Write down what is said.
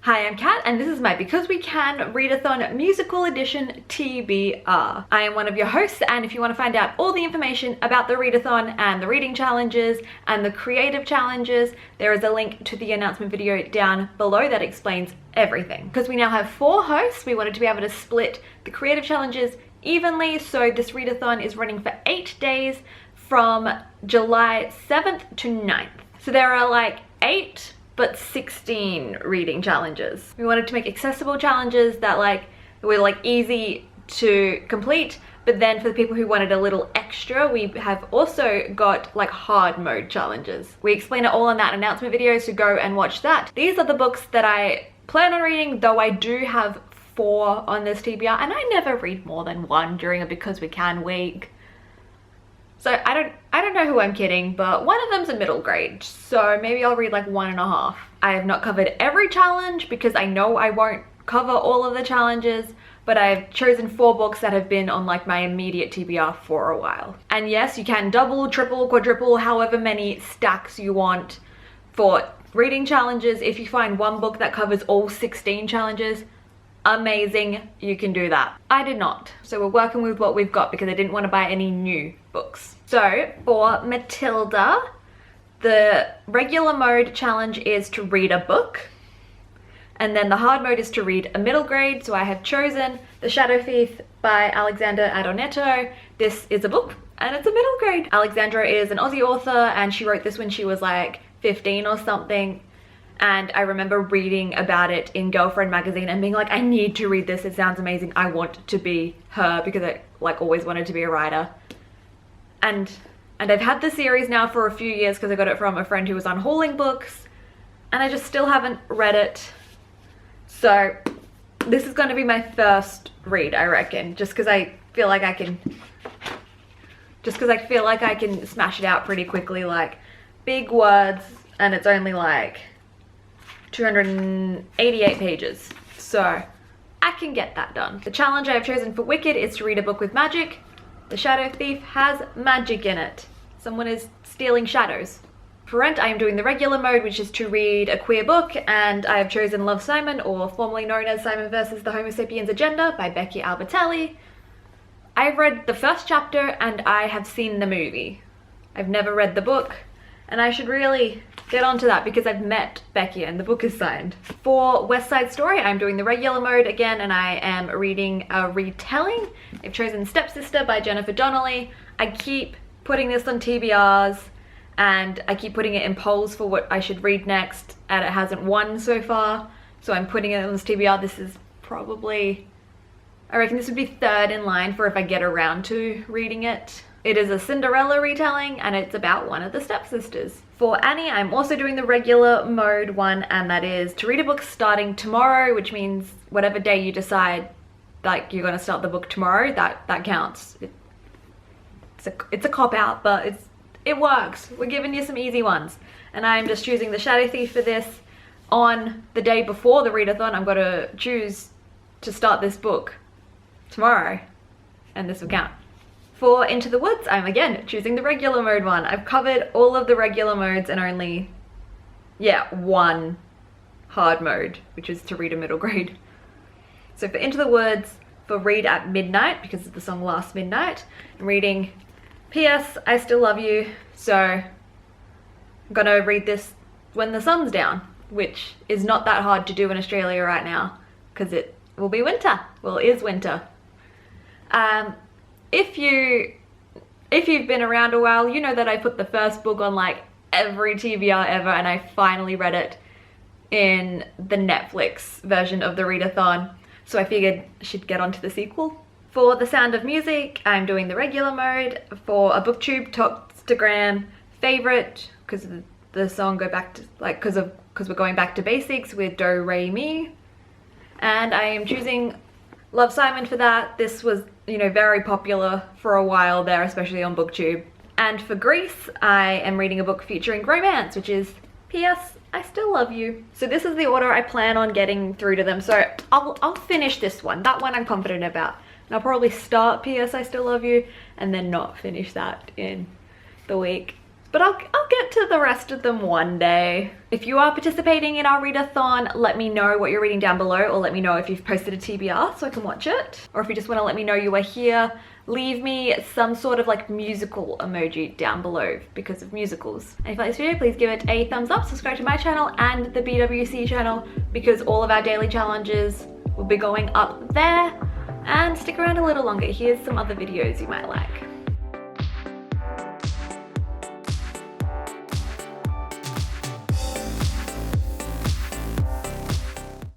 Hi, I'm Kat, and this is my Because We Can Readathon Musical Edition TBR. I am one of your hosts, and if you want to find out all the information about the readathon and the reading challenges and the creative challenges, there is a link to the announcement video down below that explains everything. Because we now have 4 hosts, we wanted to be able to split the creative challenges evenly, so this readathon is running for 8 days from July 7th to 9th. So there are like 8 but 16 reading challenges. We wanted to make accessible challenges that were easy to complete, but then for the people who wanted a little extra, we have also got hard mode challenges. We explain it all in that announcement video, so go and watch that. These are the books that I plan on reading, though I do have 4 on this TBR, and I never read more than 1 during a Because We Can week. So I don't know who I'm kidding, but one of them's a middle grade, so maybe I'll read 1.5. I have not covered every challenge because I know I won't cover all of the challenges, but I've chosen 4 books that have been on my immediate TBR for a while. And yes, you can double, triple, quadruple, however many stacks you want for reading challenges. If you find one book that covers all 16 challenges, amazing, you can do that. I did not, so we're working with what we've got because I didn't want to buy any new books. So for Matilda, the regular mode challenge is to read a book, and then the hard mode is to read a middle grade. So I have chosen The Shadow Thief by Alexandra Adornetto. This is a book and it's a middle grade. Alexandra is an Aussie author and she wrote this when she was 15 or something. And I remember reading about it in Girlfriend magazine and being like, I need to read this, it sounds amazing, I want to be her, because I always wanted to be a writer. And I've had the series now for a few years because I got it from a friend who was on hauling books, and I just still haven't read it. So this is going to be my first read, I reckon, just because I feel like I can smash it out pretty quickly, big words, and it's only 288 pages, so I can get that done. The challenge I have chosen for Wicked is to read a book with magic. The Shadow Thief has magic in it. Someone is stealing shadows. For Rent, I am doing the regular mode, which is to read a queer book, and I have chosen Love, Simon, or formerly known as Simon vs. the Homo Sapiens Agenda by Becky Albertelli. I've read the first chapter and I have seen the movie. I've never read the book, and I should really get onto that because I've met Becky and the book is signed. For West Side Story, I'm doing the regular mode again, and I am reading a retelling. I've chosen Stepsister by Jennifer Donnelly. I keep putting this on TBRs and I keep putting it in polls for what I should read next, and it hasn't won so far, so I'm putting it on this TBR. This is probably, I reckon this would be 3rd in line for if I get around to reading it. It is a Cinderella retelling and it's about one of the stepsisters. For Annie, I'm also doing the regular mode one, and that is to read a book starting tomorrow, which means whatever day you decide you're gonna start the book tomorrow, that counts. It's a cop-out, but it works. We're giving you some easy ones. And I'm just choosing The Shadow Thief for this. On the day before the readathon, I'm gonna choose to start this book tomorrow, and this will count. For Into the Woods, I'm again choosing the regular mode one. I've covered all of the regular modes and only, one hard mode, which is to read a middle grade. So for Into the Woods, for read at midnight, because of the song Last Midnight, I'm reading P.S. I Still Love You, so I'm gonna read this when the sun's down, which is not that hard to do in Australia right now, because it will be winter. Well, it is winter. If you've been around a while, you know that I put the first book on every TBR ever, and I finally read it in the Netflix version of the readathon, so I figured I should get onto the sequel. For The Sound of Music, I'm doing the regular mode. For a BookTube Topstagram favorite, because the song go back to because we're going back to basics with Do Re Mi, and I am choosing Love, Simon for that. This was, very popular for a while there, especially on BookTube. And for Grease, I am reading a book featuring romance, which is P.S. I Still Love You. So this is the order I plan on getting through to them. So I'll finish this one. That one I'm confident about. And I'll probably start P.S. I Still Love You and then not finish that in the week. but I'll get to the rest of them one day. If you are participating in our readathon, let me know what you're reading down below, or let me know if you've posted a TBR so I can watch it. Or if you just want to let me know you are here, leave me some sort of like musical emoji down below because of musicals. And if you like this video, please give it a thumbs up, subscribe to my channel and the BWC channel because all of our daily challenges will be going up there. And stick around a little longer, here's some other videos you might like.